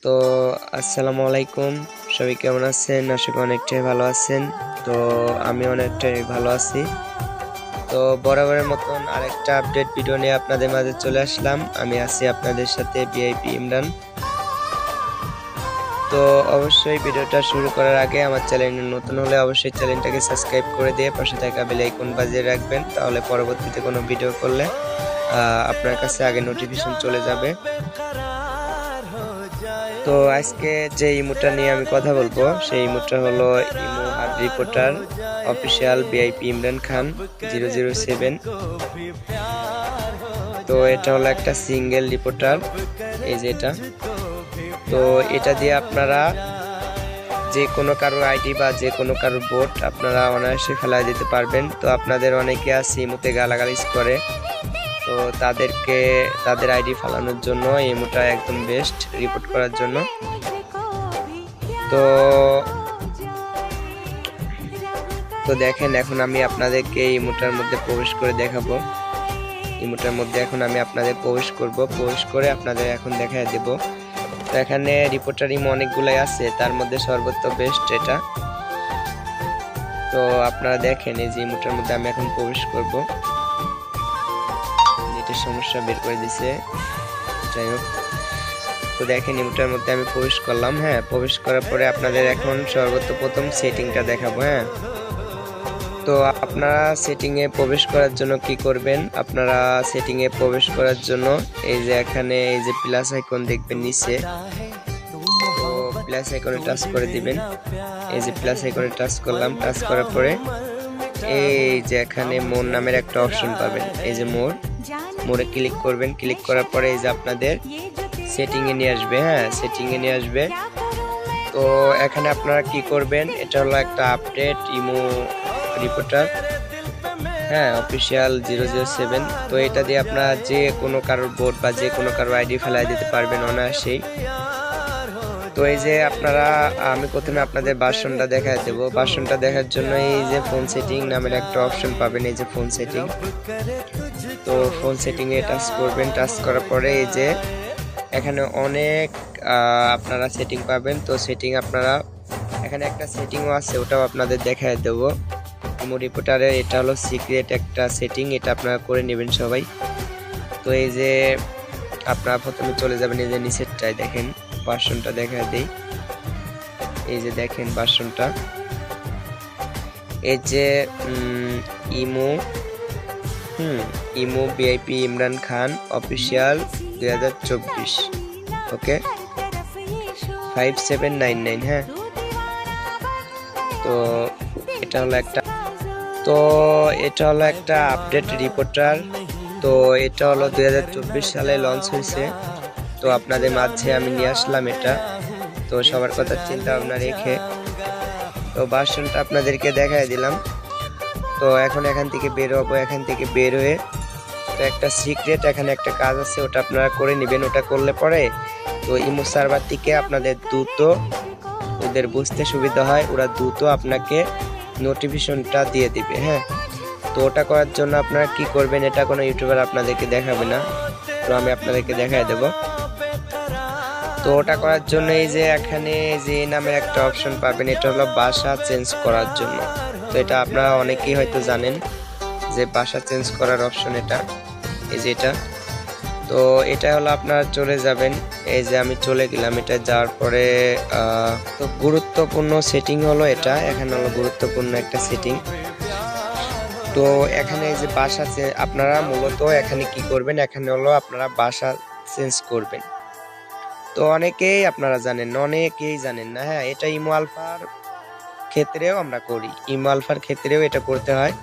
তো আসসালামু আলাইকুম, সবাই কেমন আছেন? আশা করি অনেকটাই ভালো আছেন। তো আমি অনেকটাই ভালো আছি। তো বরাবরের মতন আরেকটা আপডেট ভিডিও নিয়ে আপনাদের মাঝে চলে আসলাম। আমি আছি আপনাদের সাথে ভিআইপি ইমরান। তো অবশ্যই ভিডিওটা শুরু করার আগে আমার চ্যানেল নতুন হলে অবশ্যই চ্যানেলটাকে সাবস্ক্রাইব করে দিয়ে পাশে থাকা বেল আইকন বাজিয়ে রাখবেন, তাহলে পরবর্তীতে কোনো ভিডিও করলে আপনার কাছে আগে নোটিফিকেশন চলে যাবে। তো আজকে যে ইমোটা নিয়ে আমি কথা বলবো সেই ইমোটা হলো Imo hard reporter official VIP Imran Khan 007। তো এটা হলো একটা সিঙ্গেল রিপোর্টার, এই যে এটা। তো এটা দিয়ে আপনারা যে কোনো কারোর আইডি বা যে কোনো কারোর বোট আপনারা অনায়াসে ফেলাই দিতে পারবেন। তো আপনাদের অনেকে আছে ইমোতে গালাগালিজ করে, তো তাদের আইডি ফালানোর জন্য ইমোটা একদম বেস্ট রিপোর্ট করার জন্য। তো দেখেন, এখন আমি আপনাদেরকে ইমোটার মধ্যে প্রবেশ করে দেখাবো। ইমোটার মধ্যে এখন আমি আপনাদের প্রবেশ করে আপনাদের এখন দেখায় দেব। তো এখানে রিপোর্টার ইমো অনেকগুলাই আছে, তার মধ্যে সর্বোচ্চ বেস্ট এটা। তো আপনারা দেখেন, এই যে ইমোটার মধ্যে আমি এখন প্রবেশ করব। নেটের সমস্যা বের করে দিছে, যাই হোক। তো দেখেন, ইমোটার মধ্যে আমি প্রবেশ করলাম। হ্যাঁ, প্রবেশ করার পরে আপনাদের এখন সর্বপ্রথম সেটিংটা দেখাবো। হ্যাঁ, তো আপনারা সেটিংয়ে প্রবেশ করার জন্য কি করবেন? আপনারা সেটিংয়ে প্রবেশ করার জন্য এই যে এখানে এই যে প্লাস আইকন দেখবেন নিচে, তো প্লাস আইকনে টাচ করে দিবেন। এই যে প্লাস আইকনে টাচ করলাম, টাচ করার পরে এই যে এখানে মোর নামের একটা অপশন পাবেন। এই যে মোরে ক্লিক করবেন। ক্লিক করার পরে এই যে আপনাদের সেটিংয়ে নিয়ে আসবে। হ্যাঁ, সেটিংয়ে নিয়ে আসবে। তো এখানে আপনারা কি করবেন? এটা হলো একটা আপডেট ইমো রিপোর্টার, হ্যাঁ, অফিসিয়াল 007। তো এটা দিয়ে আপনারা যে কোনো কারোর বোট বা যে কোনো কারোর আইডি ফেলাই দিতে পারবেন অনায়াসেই। তো এই যে আমি প্রথমে আপনাদের ভার্সনটা দেখায় দেবো। ভার্সনটা দেখার জন্য এই যে ফোন সেটিং নামের একটা অপশন পাবেন, এই যে ফোন সেটিং। তো ফোন সেটিংয়ে টাচ করবেন। টাচ করার পরে এই যে এখানে অনেক আপনারা সেটিং পাবেন। তো সেটিং আপনারা এখানে একটা সেটিংও আছে, ওটাও আপনাদের দেখায় দেবো। ইমো রিপোর্টারের এটা হলো সিক্রেট একটা সেটিং, এটা আপনারা করে নেবেন সবাই। তো এই যে আপনারা প্রথমে চলে যাবেন এই যে নিচেরটায়, দেখেন ভার্সনটা দেখায় দেই। এই যে দেখেন ভার্সনটা, এই যে imo VIP Imran Khan official 2024, ওকে 5799। হ্যাঁ, তো এটা হলো একটা আপডেট রিপোর্টার। তো এটা হলো 2024 সালে লঞ্চ হয়েছে। তো আপনাদের মাঝে আমি নিয়ে আসলাম এটা। তো সবার কথা চিন্তা ভাবনা রেখে তো ভার্সনটা আপনাদেরকে দেখায় দিলাম। তো এখন এখান থেকে বের হবো। এখান থেকে বের হয়ে তো একটা সিক্রেট এখানে একটা কাজ আছে, ওটা আপনারা করে নেবেন। ওটা করলে পরে তো ইমো সার্ভার থেকে আপনাদের দ্রুত ওদের বুঝতে সুবিধা হয়, ওরা দ্রুত আপনাকে নোটিফিকেশনটা দিয়ে দিবে। হ্যাঁ, তো ওটা করার জন্য আপনারা কি করবেন? এটা কোনো ইউটিউবার আপনাদেরকে দেখাবে না, তো আমি আপনাদেরকে দেখায় দেব। তো ওটা করার জন্য এই যে এখানে যে নামের একটা অপশন পাবেন, এটা হলো ভাষা চেঞ্জ করার জন্য। তো এটা আপনারা অনেকেই হয়তো জানেন যে ভাষা চেঞ্জ করার অপশন এটা, এই যে এটা। তো এটা হলো আপনারা চলে যাবেন। এই যে আমি চলে গেলাম। এটা যাওয়ার পরে তো গুরুত্বপূর্ণ সেটিং হলো এটা। এখানে হলো গুরুত্বপূর্ণ একটা সেটিং। তো এখানে এই যে ভাষা আপনারা মূলত এখানে কি করবেন? এখানে হলো আপনারা ভাষা চেঞ্জ করবেন। তো অনেকেই আপনারা জানেন, অনেকেই জানেন না। হ্যাঁ, এটা ইমো আলফার ক্ষেত্রেও আমরা করি, ইমো আলফার ক্ষেত্রেও এটা করতে হয়।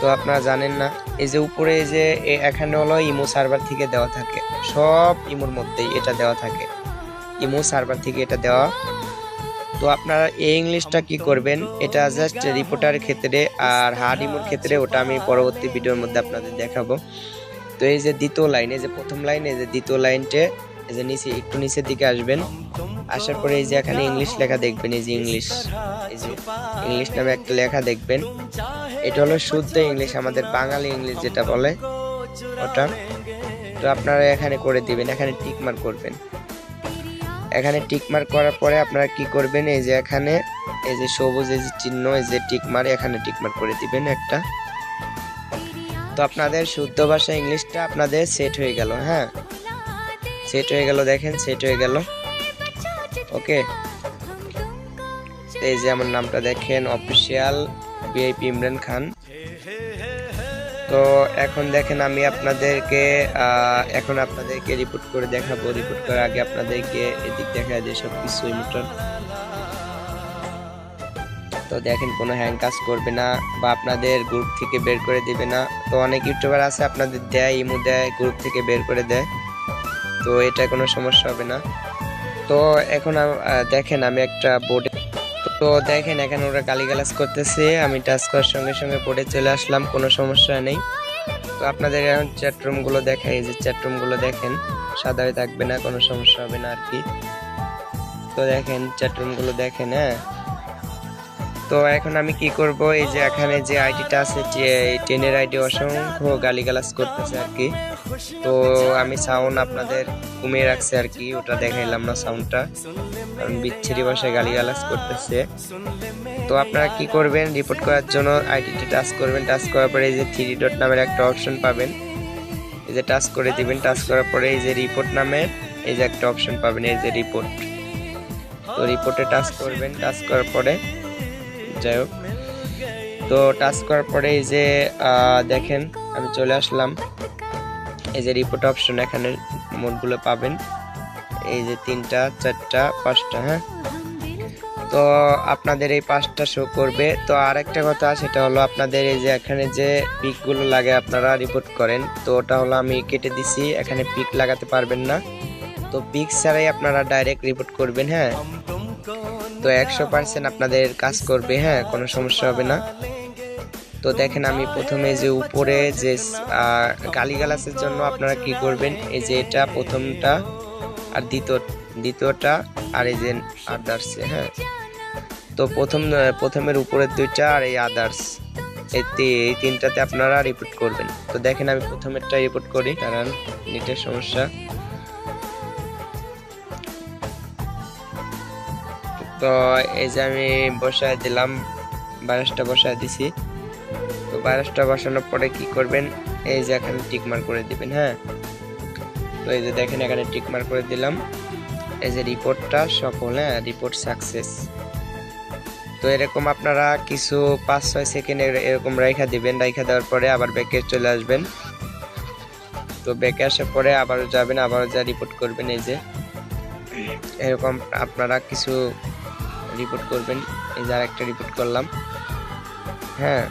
তো আপনারা জানেন না, এই যে উপরে এই যে এখানে হলো ইমো সার্ভার থেকে দেওয়া থাকে, সব ইমোর মধ্যেই এটা দেওয়া থাকে, ইমো সার্ভার থেকে এটা দেওয়া। তো আপনারা এই ইংলিশটা কি করবেন? এটা জাস্ট রিপোর্টারের ক্ষেত্রে, আর হার্ড ইমোর ক্ষেত্রে ওটা আমি পরবর্তী ভিডিওর মধ্যে আপনাদের দেখাবো। তো এই যে দ্বিতীয় লাইন, এই যে প্রথম লাইন, এই যে দ্বিতীয় লাইনটে এই যে নিচে একটু নিচের দিকে আসবেন। আসার পরে এই যে এখানে ইংলিশ লেখা দেখবেন, এই যে ইংলিশ, এই যে ইংলিশ নামে একটা লেখা দেখবেন। এটা হলো শুদ্ধ ইংলিশ, আমাদের বাঙালি ইংলিশ যেটা বলে ওটা। তো আপনারা এখানে করে দিবেন, এখানে টিক মার্ক করবেন। এখানে টিক মার্ক করার পরে আপনারা কি করবেন, এই যে এখানে এই যে সবুজ এই যে চিহ্ন, এই যে টিক মার্ক, এখানে টিক মার্ক করে দিবেন একটা। তো আপনাদের শুদ্ধ ভাষা ইংলিশটা আপনাদের সেট হয়ে গেল। হ্যাঁ, সেট হয়ে গেল, দেখেন সেট হয়ে গেল। ওকে, এই যে আমার নামটা দেখেন, অফিসিয়াল ভিআইপি ইমরান খান। তো এখন দেখেন আমি আপনাদেরকে রিপোর্ট করে দেখাবো। রিপোর্ট করার আগে আপনাদেরকে এদিক দেখা যায় সব কিছু ইমোটর। তো দেখেন কোনো হ্যাং কাজ করবে না বা আপনাদের গ্রুপ থেকে বের করে দিবে না। তো অনেক ইউটিউবার আছে আপনাদের দেয়, ইমো দেয়, গ্রুপ থেকে বের করে দেয়, তো এটা কোনো সমস্যা হবে না। তো এখন দেখেন আমি একটা বোর্ডে, তো দেখেন এখানে ওরা গালিগালাজ করতেছে, আমি টাচ করার সঙ্গে সঙ্গে বোর্ডে চলে আসলাম, কোনো সমস্যা নেই। তো আপনাদের এখন চ্যাটরুম গুলো দেখাই, এই যে চ্যাটরুম গুলো দেখেন সাদা হয়ে থাকবে না, কোনো সমস্যা হবে না আর কি। তো দেখেন চ্যাটরুম গুলো দেখেন। হ্যাঁ, তো এখন আমি কি করব, এই যে এখানে যে আইডিটা আছে 10-এর আইডি অসংখ্য গালিগালাজ করতেছে আর কি। তো আমি সাউন্ড আপনাদের কমিয়ে রাখছি আর কি, ওটা দেখাইলাম না সাউন্ডটা, কারণ বিচ্ছিরি ভাষায় গালিগালাজ করতেছে। তো আপনারা কি করবেন, রিপোর্ট করার জন্য আইডিটি টাচ করবেন। টাচ করার পরে এই যে 3 ডট নামের একটা অপশন পাবেন, এই যে টাচ করে দিবেন। টাচ করার পরে এই যে রিপোর্ট নামের এই যে একটা অপশন পাবেন, এই যে রিপোর্ট। তো রিপোর্টে টাচ করবেন। টাচ করার পরে যাই হোক, তো টাচ করার পরে এই যে দেখেন আমি চলে আসলাম, এই যে রিপোর্ট অপশন, এখানে মোডগুলো পাবেন, এই যে 3টা 4টা 5টা। হ্যাঁ, তো আপনাদের এই 5টা শো করবে। তো আর একটা কথা, সেটা হলো আপনাদের এই যে এখানে যে পিকগুলো লাগে আপনারা রিপোর্ট করেন, তো ওটা হলো আমি কেটে দিছি, এখানে পিক লাগাতে পারবেন না। তো পিক ছাড়াই আপনারা ডাইরেক্ট রিপোর্ট করবেন। হ্যাঁ, তো 100% আপনাদের কাজ করবে। হ্যাঁ, কোনো সমস্যা হবে না। তো দেখেন আমি প্রথমে যে উপরে যে গালিগালাজের জন্য আপনারা কি করবেন, এই যে এটা প্রথমটা আর দ্বিতীয়টা আর এই যে আদার্স। হ্যাঁ, তো প্রথমের উপরের 2টা আর এই আদার্স, এই 3টাতে আপনারা রিপোর্ট করবেন। তো দেখেন আমি প্রথমেরটা রিপোর্ট করি, কারণ নেটের সমস্যা। তো এই যে আমি বসায় দিলাম, ভাইরাসটা বসায় দিছি। তো ভাইরাসটা বসানোর পরে কি করবেন, এই যে এখানে টিক মার্ক করে দিবেন। হ্যাঁ, তো এই যে দেখেন এখানে টিক মার্ক করে দিলাম, এই যে রিপোর্টটা সফল। হ্যাঁ, রিপোর্ট সাকসেস। তো এরকম আপনারা কিছু 5-6 সেকেন্ড এরকম রাইখা দিবেন। রাইখা দেওয়ার পরে আবার ব্যাকে চলে আসবেন। তো ব্যাকে আসার পরে আবারও যাবেন, আবারও যা রিপোর্ট করবেন। এই যে এরকম আপনারা কিছু রিপোর্ট করবেন। এই যে আরেকটা রিপোর্ট করলাম। হ্যাঁ,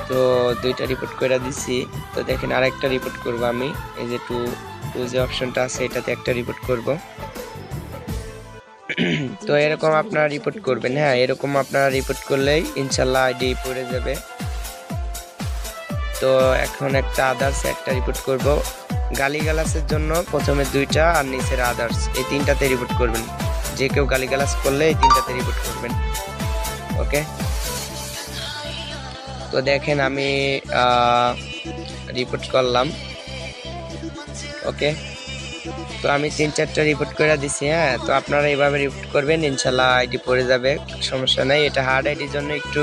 তো 2টা রিপোর্ট করে দিছি। তো দেখেন আরেকটা রিপোর্ট করব আমি, এই যে 2 যে অপশনটা আছে এটাতে একটা রিপোর্ট করব। তো এরকম আপনারা রিপোর্ট করবেন। হ্যাঁ, এরকম আপনারা রিপোর্ট করলেই ইনশাল্লাহ আইডি পড়ে যাবে। তো এখন একটা আদার্স একটা রিপোর্ট করব। গালিগালাজের জন্য প্রথমে 2টা আর নিচের আদার্স, এই 3টাতে রিপোর্ট করবেন। যে কেউ গালিগালাজ করলে এই 3টাতে রিপোর্ট করবেন। ওকে, তো দেখেন আমি রিপোর্ট করলাম। ওকে, তো আমি 3-4টা রিপোর্ট করে দিছি। হ্যাঁ, তো আপনারা এইভাবে রিপোর্ট করবেন, ইনশাল্লাহ আইডি পড়ে যাবে, সমস্যা নাই। এটা হার্ড আইডির জন্য একটু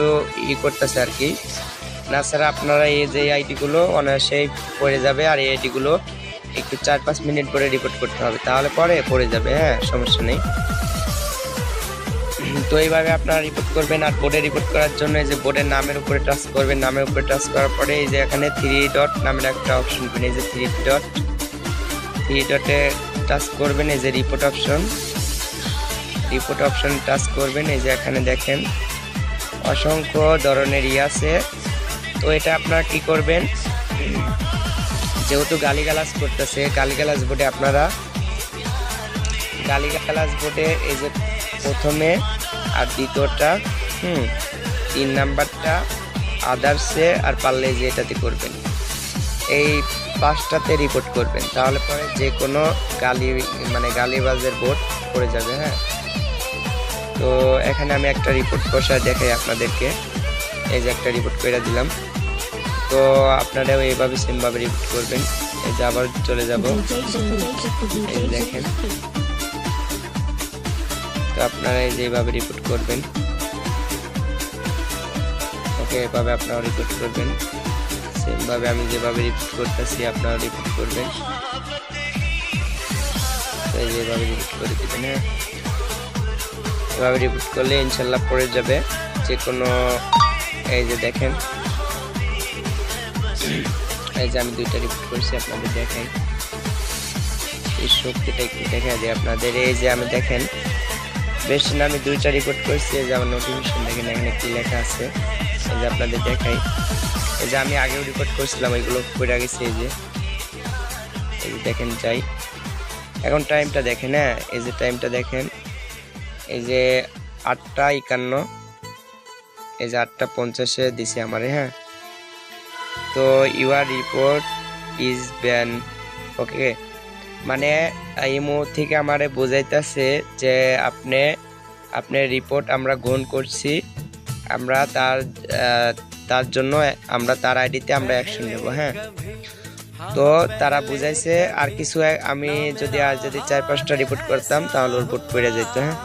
করতেছে আর কি, না ছাড়া আপনারা এই যে আইডিগুলো অনায়াসেই পড়ে যাবে। আর এই আইডিগুলো একটু 4-5 মিনিট পরে রিপোর্ট করতে হবে, তাহলে পরে পড়ে যাবে। হ্যাঁ, সমস্যা নেই। তো এইভাবে আপনারা রিপোর্ট করবেন। আর বোর্ডে রিপোর্ট করার জন্য এই যে বোর্ডের নামের উপরে টাচ করবেন। নামের উপরে টাচ করার পরে এই যে এখানে 3 ডট নামের একটা অপশন পাবেন, এই যে 3 ডটে টাচ করবেন। এই যে রিপোর্ট অপশন টাচ করবেন। এই যে এখানে দেখেন অসংখ্য ধরনের আছে। তো এটা আপনারা কি করবেন, যেহেতু গালিগালাজ করতেছে, গালিগালাজ বোর্ডে আপনারা এই যে প্রথমে আর দ্বিতীয়টা 3 নাম্বারটা আদার্সে আর পারলে যে এটাতে করবেন, এই 5টাতে রিপোর্ট করবেন। তাহলে পরে যে কোনো গালিবাজের বোর্ড পড়ে যাবে। হ্যাঁ, তো এখানে আমি একটা রিপোর্ট বসায় দেখাই আপনাদেরকে। এই যে একটা রিপোর্ট করে দিলাম। তো আপনারাও এইভাবে সেমভাবে রিপোর্ট করবেন। এই যে আবার চলে যাব, এই দেখেন। তো আপনারা এই যে এইভাবে রিপোর্ট করবেন, ওকে এভাবে আপনারা রিপোর্ট করবেন, সেম ভাবে আমি যেভাবে রিপোর্ট করতেছি আপনারা রিপোর্ট করবেন। এই যে এভাবে রিপোর্ট করে দিবেন, হ্যাঁ এভাবে রিপোর্ট করলে ইনশাল্লাহ পড়ে যাবে যে কোনো। এই যে দেখেন, এই যে আমি 2টা রিপোর্ট করছি, আপনাদের দেখেন এই শক্তিটা একটু দেখা যায় আপনাদের। এই যে আমি দেখেন বেশি না, আমি 2টা রিপোর্ট করছি। এই যে আমার নোটিফিকেশন দেখেন এখানে কি লেখা আছে, এই যে আপনাদের দেখাই। এই যে আমি আগেও রিপোর্ট করছিলাম, ওইগুলো পড়ে গেছে। এই যে দেখেন যাই, এখন টাইমটা দেখেন, হ্যাঁ এই যে টাইমটা দেখেন, এই যে 8টা 51, এই যে 8টা 50-এ দিছে আমারে, হ্যাঁ। তো ইউর রিপোর্ট ইজ ব্যান, ওকে মানে ইমো থেকে আমারে বোঝাইতেছে যে আপনার রিপোর্ট আমরা গ্রহণ করছি, আমরা তার জন্য আমরা তার আইডিতে আমরা অ্যাকশন নেব, হ্যাঁ। তো তারা বুঝাইছে আর কিছু, আমি যদি 4-5টা রিপোর্ট করতাম তাহলে ওর রিপোর্ট পড়ে যেত, হ্যাঁ।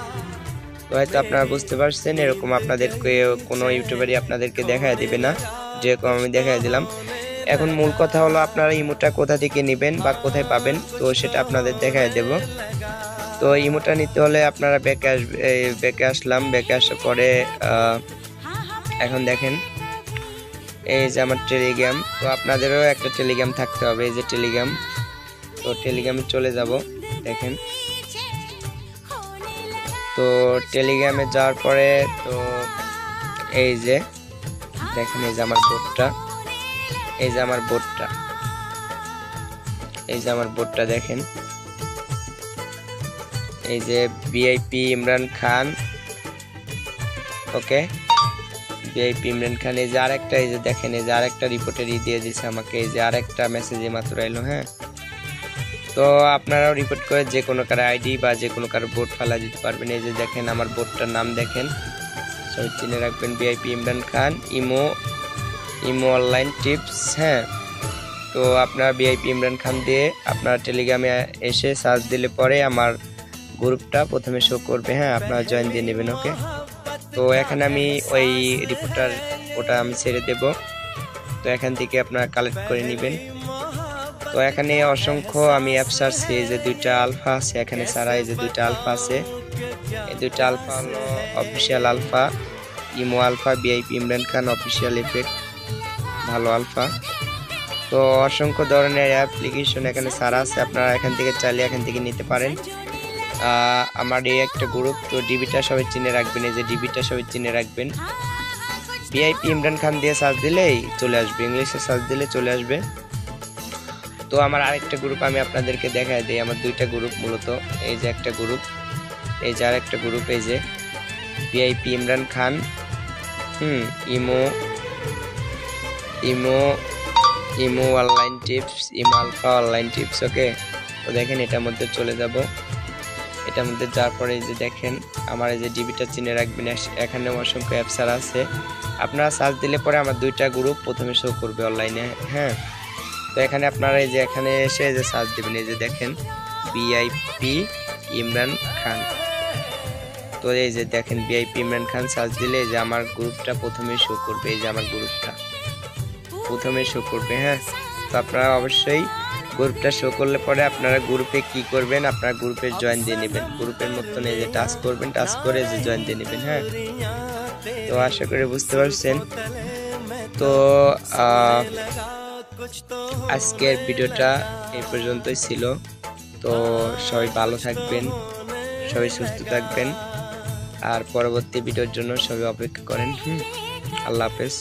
তো হয়তো আপনারা বুঝতে পারছেন, এরকম আপনাদেরকে কোনো ইউটিউবারই আপনাদেরকে দেখায় দিবে না, যেরকম আমি দেখায় দিলাম। এখন মূল কথা হলো আপনারা ইমোটা কোথা থেকে নেবেন বা কোথায় পাবেন, তো সেটা আপনাদের দেখায় দেব। তো ইমোটা নিতে হলে আপনারা ব্যাকে আসলাম, ব্যাকে আসার পরে এখন দেখেন এই যে আমার টেলিগ্রাম। তো আপনাদেরও একটা টেলিগ্রাম থাকতে হবে, এই যে টেলিগ্রাম। তো টেলিগ্রামে চলে যাব, দেখেন। তো টেলিগ্রামে যাওয়ার পরে তো এই যে দেখেন, এই যে আমার বোর্ডটা, এই যে আমার বোর্ডটা, এই যে আমার বোর্ডটা দেখেন। এই যে ভিআইপি ইমরান খান, ওকে ভিআইপি ইমরান খান। এই যে আরেকটা, এই যে দেখেন, এই যে আরেকটা রিপোর্টের দিয়ে দিয়েছে আমাকে, এই যে আরেকটা মেসেজে মাত্র এলো, হ্যাঁ। তো আপনারাও রিপোর্ট করে যে কোনো কারো আইডি বা যে কোনো কারো বোর্ড ফালা দিতে পারবেন। এই যে দেখেন আমার বোর্ডটার নাম দেখেন, সবাই চিনে রাখবেন, VIP Imran Khan Imo online tips, হ্যাঁ। তো আপনার ভিআইপি ইমরান খান দিয়ে আপনার টেলিগ্রামে এসে সার্চ দিলে পরে আমার গ্রুপটা প্রথমে শো করবে, হ্যাঁ আপনারা জয়েন দিয়ে নেবেন, ওকে। তো এখানে আমি ওই রিপোর্টার ওটা আমি ছেড়ে দেব, তো এখান থেকে আপনারা কালেক্ট করে নেবেন। তো এখানে অসংখ্য আমি অ্যাপস আছে, এই যে 2টা আলফা আছে এখানে ছাড়া, এই যে 2টা আলফা আছে, এই 2টা আলফা হলো official alpha, Imo alpha, VIP Imran Khan official effect ভালো আলফা। তো অসংখ্য ধরনের অ্যাপ্লিকেশন এখানে ছাড়া আছে, আপনারা এখান থেকে চাইলে এখান থেকে নিতে পারেন। আমার এই একটা গ্রুপ, তো ডিবিটা সবাই চিনে রাখবেন, এই যে ডিবিটা সবাই চিনে রাখবেন। ভিআইপি ইমরান খান দিয়ে সার্চ দিলেই চলে আসবে, ইংলিশে সার্চ দিলে চলে আসবে। তো আমার আরেকটা গ্রুপ আমি আপনাদেরকে দেখাই দিই, আমার 2টা গ্রুপ মূলত, এই যে একটা গ্রুপ, এই যে আরেকটা গ্রুপ, এই যে VIP Imran Khan Imo online tips, Imo alpha online tips, okay. তো দেখেন এটার মধ্যে চলে যাব, এটার মধ্যে যাওয়ার পরে এই যে দেখেন আমার এই যে ডিবিটা চিনে রাখবেন, এখানে অসংখ্য অ্যাপস আছে, আপনারা সার্চ দিলে পরে আমার 2টা গ্রুপ প্রথমে শো করবে অনলাইনে, হ্যাঁ। তো এখানে আপনারা এই যে এখানে এসে এই যে সার্চ দিবেন, এই যে দেখেন ভিআইপি ইমরান খান। তো এই যে দেখেন ভিআইপি ইমরান খান সার্চ দিলে এই যে আমার গ্রুপটা প্রথমে শো করবে, এই যে আমার গ্রুপটা প্রথমে শো করবে, হ্যাঁ। তো আপনারা অবশ্যই গ্রুপটা শো করলে পরে আপনারা গ্রুপে কি করবেন, আপনারা গ্রুপে জয়েন দিয়ে নেবেন, গ্রুপের মতন এই যে টাস্ক করবেন, টাস্ক করে যে জয়েন দিয়ে নেবেন, হ্যাঁ। তো আশা করি বুঝতে পারছেন। তো আজকের ভিডিওটা এই পর্যন্তই ছিল। তো সবাই ভালো থাকবেন, সবাই সুস্থ থাকবেন, আর পরবর্তী ভিডিওর জন্য সবাই অপেক্ষা করেন। আল্লাহ হাফেজ।